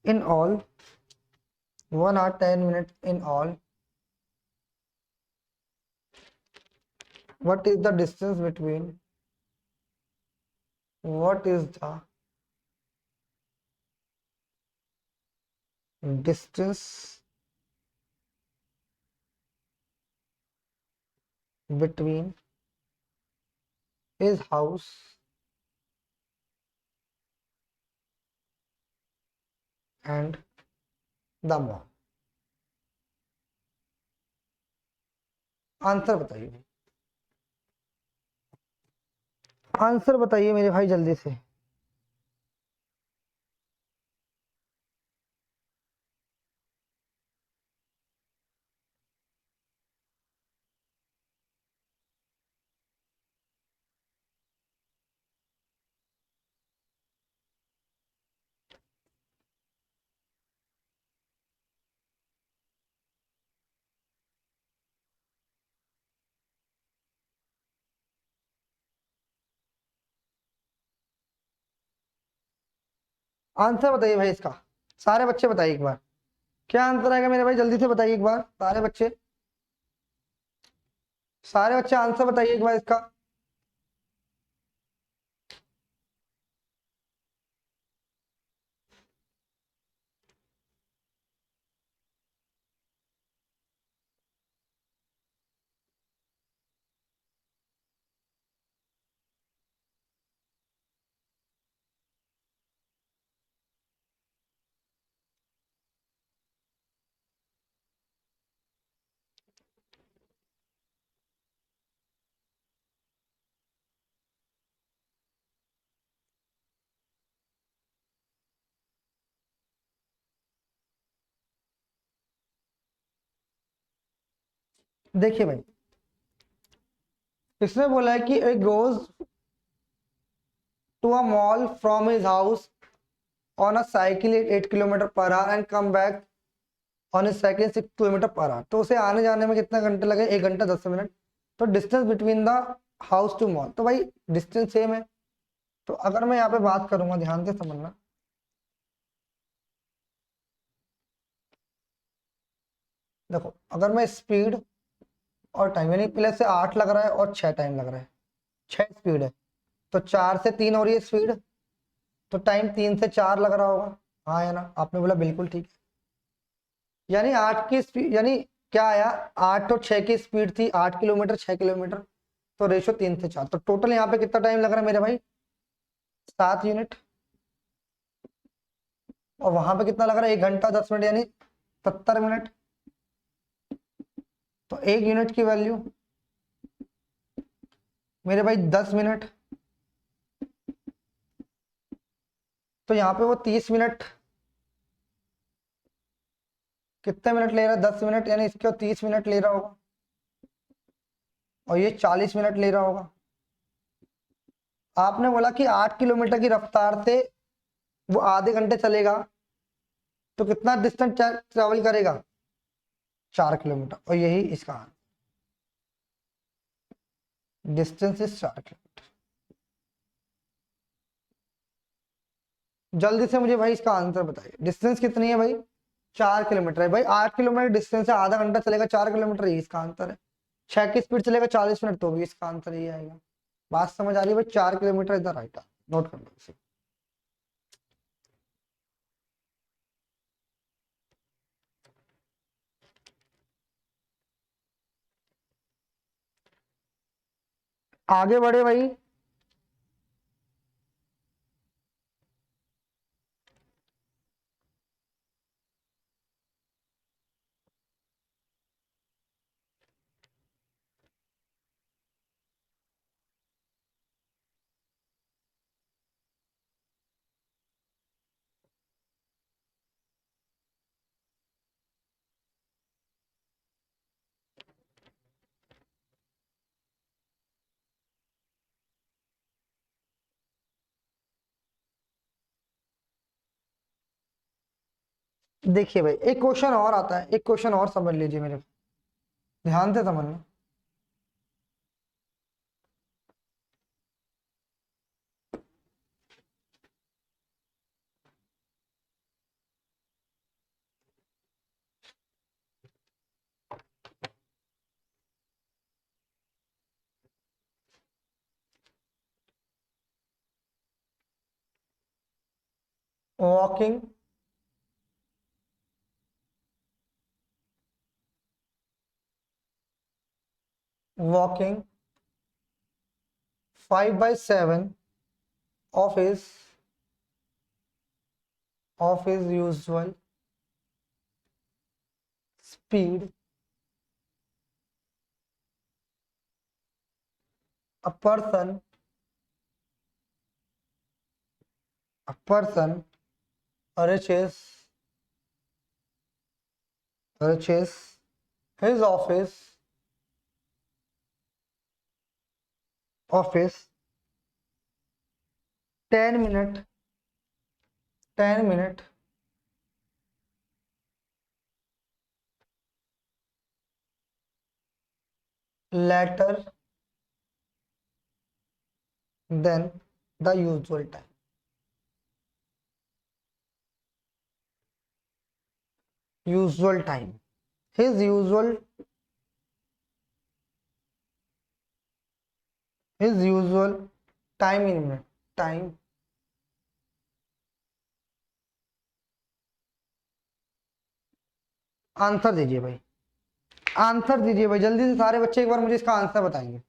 in all, 1 hour 10 minutes in all, what is the distance between, what is the distance between his house and the mall? Answer बताइए, answer बताइए मेरे भाई जल्दी से। Answer बताइए भाई इसका, सारे बच्चे बताइए एक बार, क्या आंसर आएगा मेरे भाई, जल्दी से बताइए एक बार सारे बच्चे, सारे बच्चे आंसर बताइए एक बार इसका। देखिए भाई, इसने बोला है कि एक goes to a mall from his house on a cycle 8 kilometre per hour and come back on his cycle 6 kilometre per hour. तो उसे आने जाने में कितना घंटे लगे, 1 घंटा 10 मिनट। तो distance between the house to mall, तो भाई डिस्टेंस सेम है। तो अगर मैं यहाँ पे बात करूंगा, ध्यान से समझना, देखो अगर मैं स्पीड और टाइम, यानी पहले से 8 लग रहा है और 6 टाइम लग रहा है, 6 स्पीड है, तो 4 से 3 हो रही है स्पीड, तो टाइम 3 से 4 लग रहा होगा। हाँ या ना, आपने बोला बिल्कुल ठीक है। यानी 8 की स्पीड, यानी क्या आया, 8 और 6 की स्पीड थी 8 किलोमीटर 6 किलोमीटर, तो रेशो 3 से 4, तो टोटल यहाँ पे कितना टाइम लग रहा है मेरे भाई, 7 यूनिट। और वहां पे कितना लग रहा है, 1 घंटा 10 मिनट, यानी 70 मिनट। तो 1 यूनिट की वैल्यू मेरे भाई 10 मिनट। तो यहाँ पे वो 30 मिनट, कितने मिनट ले रहा है, 10 मिनट, यानी इसके 30 मिनट ले रहा होगा, और ये 40 मिनट ले रहा होगा। आपने बोला कि 8 किलोमीटर की रफ्तार से वो आधे घंटे चलेगा, तो कितना डिस्टेंस ट्रेवल करेगा, 4 किलोमीटर, और यही इसका डिस्टेंस इज 4 किलोमीटर। जल्दी से मुझे भाई इसका आंसर बताइए, डिस्टेंस कितनी है भाई, 4 किलोमीटर है भाई। 8 किलोमीटर डिस्टेंस है, आधा घंटा चलेगा, 4 किलोमीटर, ही इसका आंसर है। 6 की स्पीड चलेगा 40 मिनट, तो भी इसका आंसर ये आएगा। बात समझ आ रही है भाई, 4 किलोमीटर इधर राइट, नोट कर लो इसे। आगे बढ़े भाई। देखिए भाई, एक क्वेश्चन और आता है, एक क्वेश्चन और समझ लीजिए मेरे, ध्यान से समझना। Walking, walking 5/7 of his usual speed a person reaches his office 10 minute later than the usual time. Usual time. His usual time in minute. Time. Answer दीजिए भाई, आंसर दीजिए भाई जल्दी से सारे बच्चे एक बार मुझे इसका आंसर बताएंगे।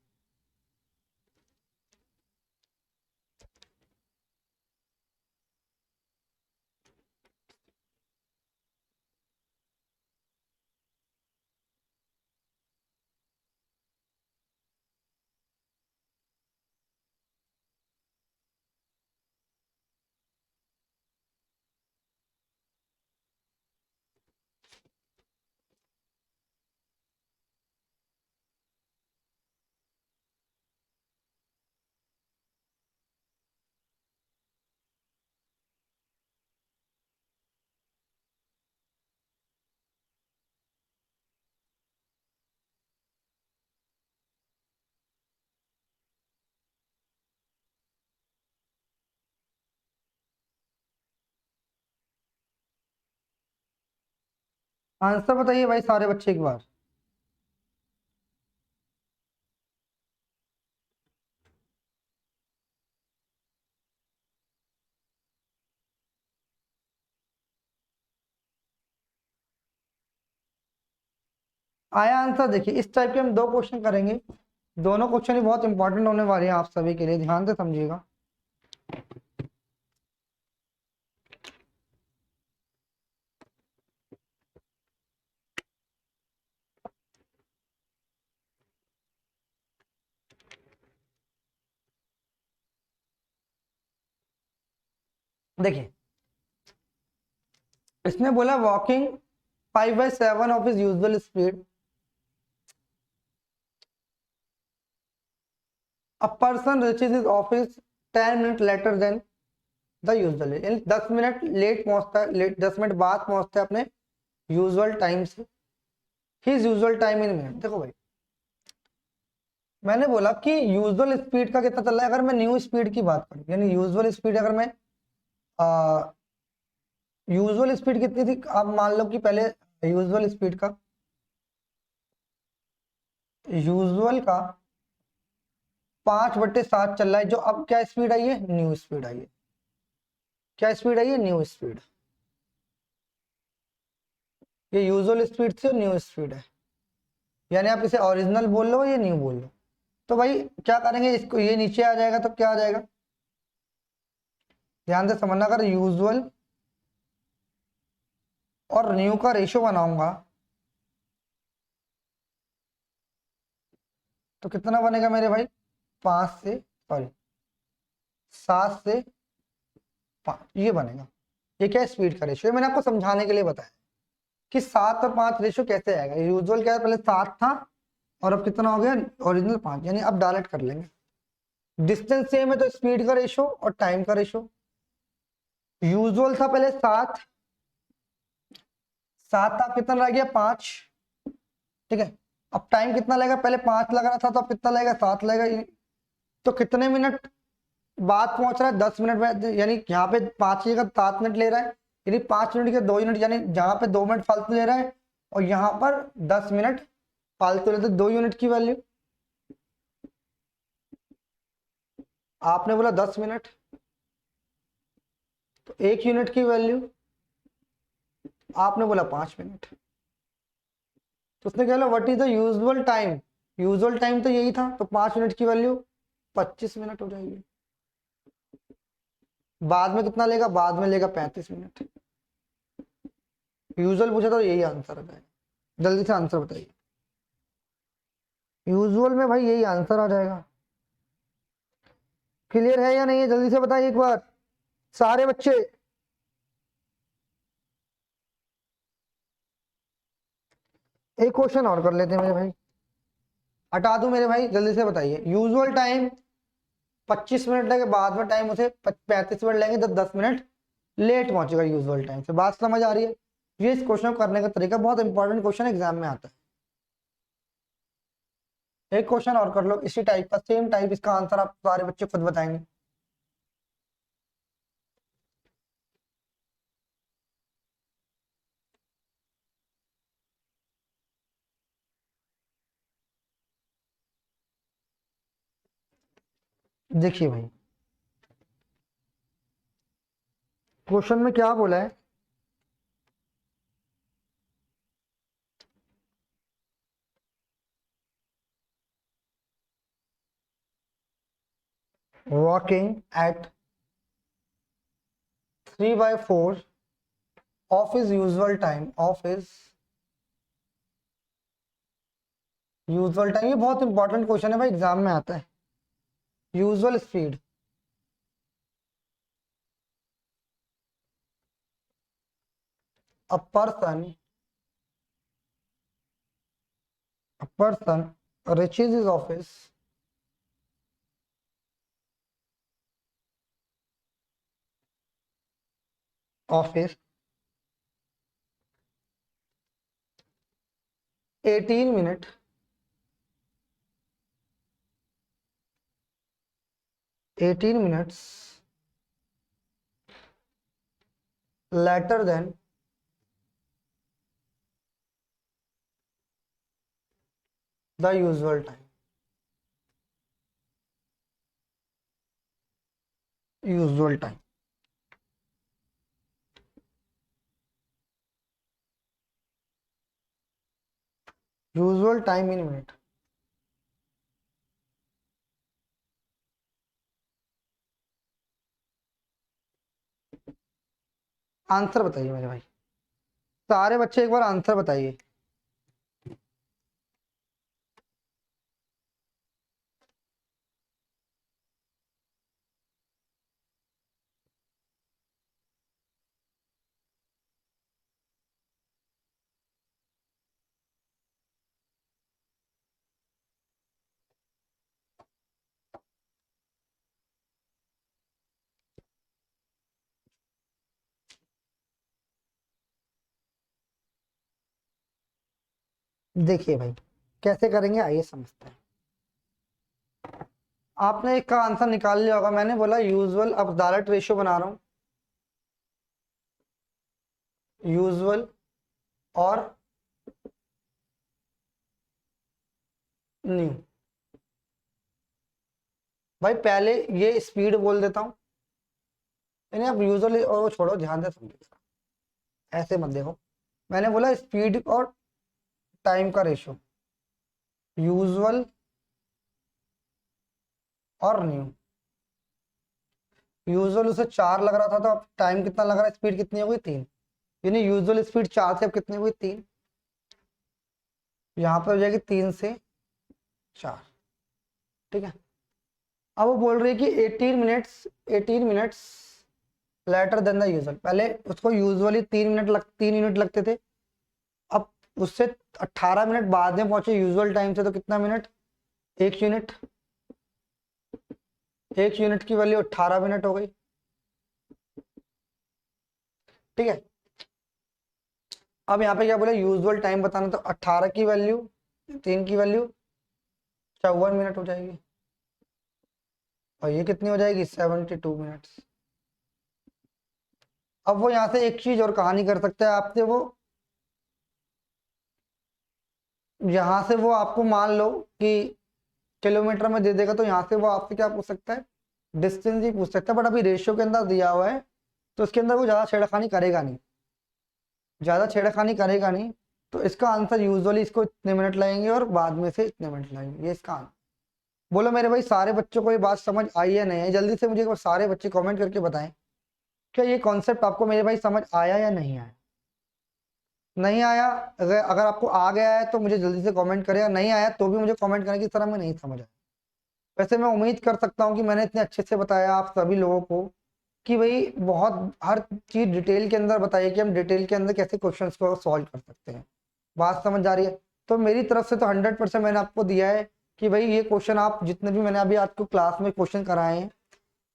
आंसर बताइए भाई सारे बच्चे एक बार। आया आंसर? देखिए इस टाइप के हम दो क्वेश्चन करेंगे, दोनों क्वेश्चन ही बहुत इंपॉर्टेंट होने वाले हैं आप सभी के लिए, ध्यान से समझिएगा। देखिए इसने बोला walking 5/7 of his usual speed, a person reaches his office 10 minute later than the usual, यानी 10 मिनट लेट पहुंचता है, लेट 10 मिनट बाद पहुंचता है अपने यूजुअल टाइम से। His usual time in minute. देखो भाई मैंने बोला कि यूजुअल स्पीड का कितना चल रहा है, अगर मैं न्यू स्पीड की बात करूं, यानी यूजुअल स्पीड अगर मैं यूजुअल स्पीड कितनी थी, आप मान लो कि पहले यूजुअल स्पीड का, यूजुअल का 5/7 चल रहा है, जो अब क्या स्पीड आई है, न्यू स्पीड आई है। क्या स्पीड आई है, न्यू स्पीड। ये यूजुअल स्पीड से न्यू स्पीड है, यानी आप इसे ओरिजिनल बोल लो या न्यू बोल लो। तो भाई क्या करेंगे, इसको ये नीचे आ जाएगा तो क्या आ जाएगा, ध्यान से समझना, अगर यूजुअल और न्यू का रेशियो बनाऊंगा तो कितना बनेगा मेरे भाई, 7 ये बनेगा। ये क्या स्पीड का रेशियो है, मैंने आपको समझाने के लिए बताया कि 7 और 5 रेशियो कैसे आएगा। यूजुअल क्या है, पहले 7 था और अब कितना हो गया, ओरिजिनल 5, यानी अब डायरेक्ट कर लेंगे। डिस्टेंस सेम है तो स्पीड का रेशियो और टाइम का रेशियो। यूजुअल था पहले 7, 7 था, कितना लग गया 5, ठीक है। अब टाइम कितना लगेगा, पहले 5 लग रहा था तो अब कितना लगेगा, 7 लगेगा। तो कितने मिनट बाद पहुंच रहा है, 10 मिनट में, यानी यहाँ पे 5 की जगह 7 मिनट ले रहा है, यानी 5 मिनट के 2 यूनिट, यानी जहां पे 2 मिनट फालतू ले रहा है और यहाँ पर 10 मिनट फालतू लेते, 2 यूनिट की वैल्यू। आपने बोला 10 मिनट, तो 1 यूनिट की वैल्यू, आपने बोला 5 मिनट, तो उसने कह लो what is the usual time, usual time तो यही था, तो 5 मिनट की वैल्यू 25 मिनट हो जाएगी। बाद में कितना लेगा, बाद में लेगा 35 मिनट। यूजुअल पूछा तो यही आंसर है, जल्दी से आंसर बताइए। यूजुअल में भाई यही आंसर आ जाएगा। क्लियर है या नहीं है, जल्दी से बताइए एक बार सारे बच्चे। एक क्वेश्चन और कर लेते हैं मेरे भाई, हटा दूं मेरे भाई, जल्दी से बताइए। यूजुअल टाइम 25 मिनट लगे, बाद में टाइम उसे 35 मिनट लेंगे, 10 मिनट लेट पहुंचेगा यूजुअल टाइम से। बात समझ आ रही है? ये इस क्वेश्चन को करने का तरीका बहुत इंपॉर्टेंट क्वेश्चन एग्जाम में आता है। एक क्वेश्चन और कर लो इसी टाइप का, सेम टाइप, इसका आंसर आप सारे बच्चे खुद बताएंगे। देखिए भाई, क्वेश्चन में क्या बोला है, walking at 3/4 of his usual time, of his usual time. ये बहुत इंपॉर्टेंट क्वेश्चन है भाई, एग्जाम में आता है। Usual speed, a person a person reaches his office 18 minute minutes later than the usual time, usual time। Usual time in minute. Answer बताइए मेरे भाई, सारे बच्चे एक बार आंसर बताइए। देखिए भाई, कैसे करेंगे आइए समझते हैं। आपने एक का आंसर निकाल लिया होगा, मैंने बोला यूजुअल, अब डायरेक्ट रेशियो बना रहा हूं, यूजुअल और न्यू। भाई पहले ये स्पीड बोल देता हूं, यानी आप यूजुअल और वो छोड़ो, ध्यान से समझिएगा, ऐसे मत देखो। मैंने बोला स्पीड और टाइम का रेशियो, यूजुअल और न्यू। यूजुअल उसे 4 लग रहा था, तो अब टाइम कितना लग रहा है, स्पीड कितनी हो गई 3, यानी यूजुअल स्पीड 4 से अब कितनी हो गई 3, यहाँ पे हो जाएगी 3 से 4। ठीक है, अब वो बोल रही है कि 18 minutes later than the usual. पहले उसको यूजुअली 3 यूनिट लगते थे, अब उससे 18 मिनट बाद में पहुंचे यूजुअल टाइम से, तो कितना मिनट, 1 यूनिट। 1 यूनिट की वैल्यू 18 मिनट हो गई। ठीक है, अब यहाँ पे क्या बोला, यूजुअल टाइम बताना, तो 18 की वैल्यू 3 की वैल्यू 54 मिनट हो जाएगी, और ये कितनी हो जाएगी 72 मिनट्स। अब वो यहाँ से एक चीज और कहानी कर सकता है आपसे, वो यहाँ से वो आपको मान लो कि किलोमीटर में दे देगा, तो यहाँ से वो आपसे क्या पूछ सकता है, डिस्टेंस ही पूछ सकता है। बट अभी रेशियो के अंदर दिया हुआ है, तो इसके अंदर वो ज्यादा छेड़खानी करेगा नहीं, ज्यादा छेड़खानी करेगा नहीं। तो इसका आंसर यूजुअली इसको इतने मिनट लगेंगे और बाद में से इतने मिनट लगेंगे, ये इसका आंसर। बोलो मेरे भाई, सारे बच्चों को ये बात समझ आई है नहीं है, जल्दी से मुझे एक बार सारे बच्चे कमेंट करके बताएं, क्या ये कॉन्सेप्ट आपको मेरे भाई समझ आया या नहीं आया। नहीं आया, अगर अगर आपको आ गया है तो मुझे जल्दी से कमेंट करें, नहीं आया तो भी मुझे कमेंट करें कि सर हमें नहीं समझ आया। वैसे मैं उम्मीद कर सकता हूँ कि मैंने इतने अच्छे से बताया आप सभी लोगों को कि भाई बहुत हर चीज़ डिटेल के अंदर बताइए कि हम डिटेल के अंदर कैसे क्वेश्चंस को सॉल्व कर सकते हैं। बात समझ आ रही है? तो मेरी तरफ से तो 100% मैंने आपको दिया है कि भाई ये क्वेश्चन आप जितने भी मैंने अभी आपको क्लास में क्वेश्चन कराए हैं,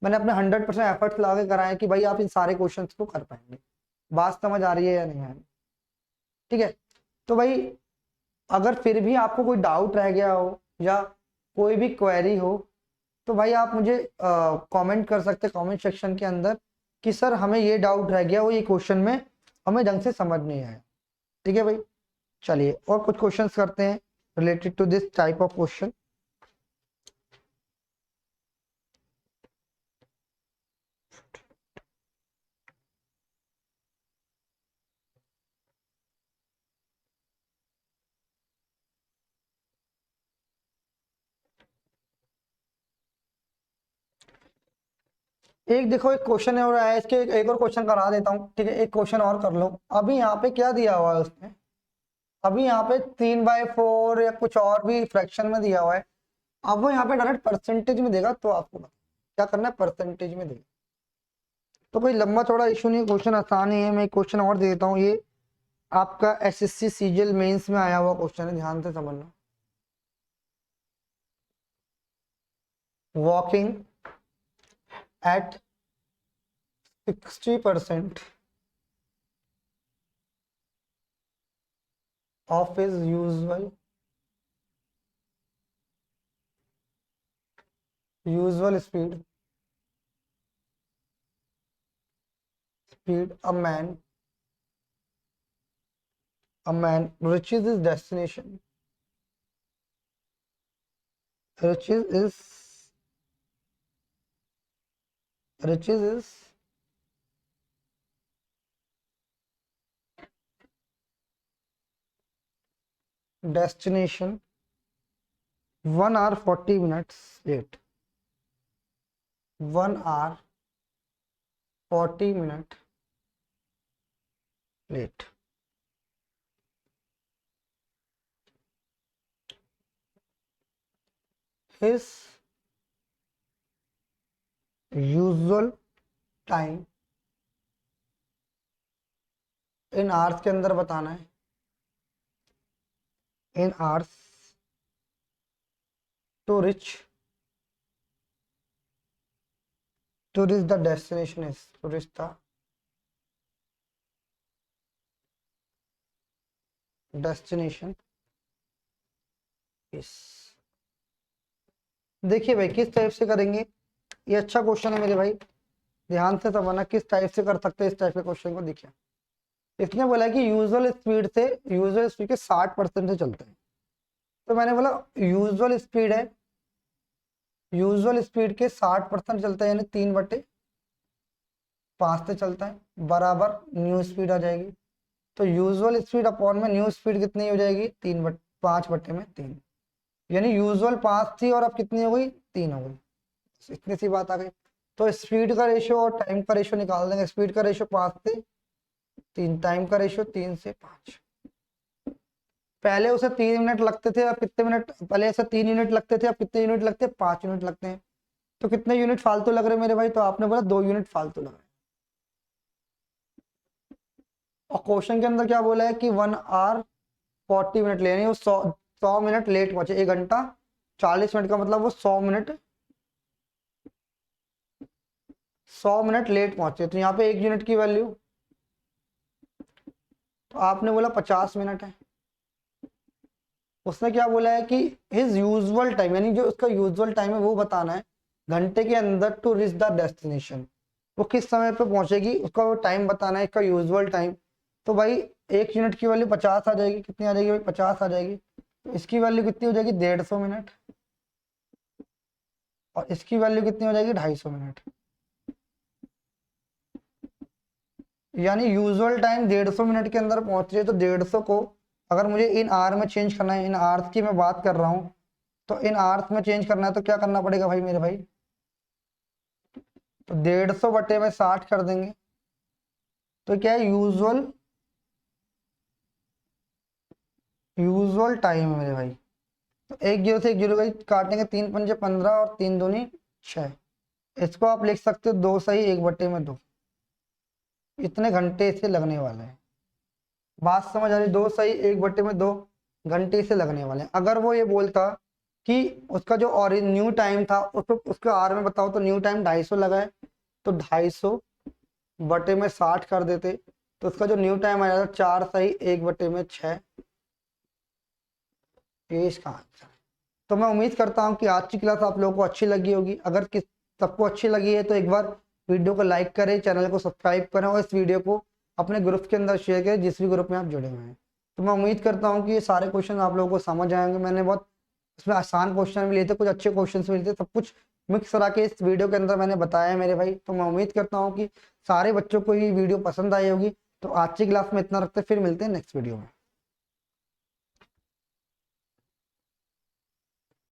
मैंने अपने 100% एफर्ट्स लगा के कराए कि भाई आप इन सारे क्वेश्चन को कर पाएंगे। बात समझ आ रही है या नहीं है? ठीक है। तो भाई अगर फिर भी आपको कोई डाउट रह गया हो या कोई भी क्वेरी हो तो भाई आप मुझे कमेंट कर सकते हैं कमेंट सेक्शन के अंदर कि सर हमें ये डाउट रह गया, वो ये क्वेश्चन में हमें ढंग से समझ नहीं आया। ठीक है भाई, चलिए और कुछ क्वेश्चंस करते हैं related to this type of question. एक देखो एक क्वेश्चन है और आया इसके एक और क्वेश्चन करा देता हूँ। ठीक है, एक क्वेश्चन और कर लो। अभी यहाँ पे क्या दिया हुआ है उसमें, अभी यहाँ पे 3/4 या कुछ और भी फ्रैक्शन में दिया हुआ है। अब वो यहाँ पे डायरेक्ट परसेंटेज में देगा तो आपको क्या करना है, परसेंटेज में देगा। तो कोई लंबा चौड़ा इशू नहीं, क्वेश्चन आसान ही है। मैं क्वेश्चन और दे देता हूँ। ये आपका एसएससी सीजीएल मेंस में आया हुआ क्वेश्चन है, ध्यान से समझना। Walking at 60% of his usual speed a man reaches his destination, reaches his destination 1 hour 40 minutes late. 1 hour 40 minutes late. His usual time in hours के अंदर बताना है, in hours to reach the destination is to reach the destination is. देखिए भाई किस type से करेंगे, ये अच्छा क्वेश्चन है मेरे भाई, ध्यान से समझना किस टाइप से कर सकते हैं इस टाइप के क्वेश्चन को। देखिए इसने बोला कि यूजुअल स्पीड के 60% से चलते हैं। तो मैंने बोला यूजुअल स्पीड के 60% चलता है, यानी 3/5 से चलता है, बराबर न्यू स्पीड आ जाएगी। तो यूजुअल स्पीड अपॉन में न्यू स्पीड कितनी हो जाएगी, 5/3, यानी यूजुअल 5 थी और अब कितनी हो गई, 3 हो गई। इतनी सी बात आ गई। तो स्पीड का रेशियो और टाइम का रेशियो निकाल देंगे। स्पीड का रेशियो 5 से 3, टाइम का रेशियो 3 से 5। पहले उसे 3 मिनट लगते थे, अब कितने मिनट, पहले ऐसे 3 यूनिट लगते थे, अब कितने यूनिट लगते हैं, 5 यूनिट लगते हैं। तो कितने यूनिट फालतू लग रहे मेरे भाई, तो आपने बोला 2 यूनिट फालतू लग रहे। और क्वेश्चन के अंदर क्या बोला है कि 1 आवर 40 मिनट लेनी, वो 100 मिनट लेट पहुंचे। 1 घंटा 40 मिनट का मतलब वो 100 मिनट लेट पहुंचे। तो यहाँ पे 1 यूनिट की वैल्यू, तो आपने बोला 50 मिनट है। उसने क्या बोला है कि हिज यूजुअल टाइम, यानी जो उसका यूजुअल टाइम है वो बताना है घंटे के अंदर टू रीच द डेस्टिनेशन। वो किस समय पे पहुंचेगी उसका वो टाइम बताना है, इसका यूजुअल टाइम। तो भाई 1 यूनिट की वैल्यू 50 आ जाएगी, कितनी आ जाएगी भाई, 50 आ जाएगी। तो इसकी वैल्यू कितनी हो जाएगी, 150 मिनट। और इसकी वैल्यू कितनी हो जाएगी, 250 मिनट। यानी यूजुअल टाइम 150 मिनट के अंदर पहुंच रही है। तो 150 को अगर मुझे इन आर में चेंज करना है, इन आर्स की मैं बात कर रहा हूँ, तो इन आर्स में चेंज करना है तो क्या करना पड़ेगा भाई मेरे भाई, तो 150/60 कर देंगे। तो क्या है, यूजुअल टाइम है मेरे भाई। तो 1 जीरो से 1 जीरो का काटेंगे, 3 पंजे 15 और 3 दूनी 6। इसको आप लिख सकते हो 2 सही 1/2। इतने घंटे इसे लगने वाले हैं। बात समझ आ रही? 2 सही 1/2 घंटे इसे लगने वाले हैं। अगर वो ये बोलता कि उसका जो और न्यू टाइम था उसको उसके आर में बताओ, तो न्यू टाइम 250 लगा है, तो 250/60 कर देते, तो उसका जो न्यू टाइम आया था 4 सही 1/6। ये इसका आंसर है। तो मैं उम्मीद करता हूँ कि आज की क्लास आप लोगों को अच्छी लगी होगी। अगर किस सबको अच्छी लगी है तो एक बार वीडियो को लाइक करें, चैनल को सब्सक्राइब करें और इस वीडियो को अपने ग्रुप के अंदर शेयर करें, जिस भी ग्रुप में आप जुड़े हुए हैं। तो मैं उम्मीद करता हूँ कि ये सारे क्वेश्चन आप लोगों को समझ आएंगे। मैंने बहुत इसमें आसान क्वेश्चन भी लिए थे, कुछ अच्छे क्वेश्चन भी लिए थे, सब कुछ मिक्स करा के इस वीडियो के अंदर मैंने बताया है मेरे भाई। तो मैं उम्मीद करता हूँ कि सारे बच्चों को ये वीडियो पसंद आई होगी। तो आज की क्लास में इतना रखते, फिर मिलते हैं नेक्स्ट वीडियो में।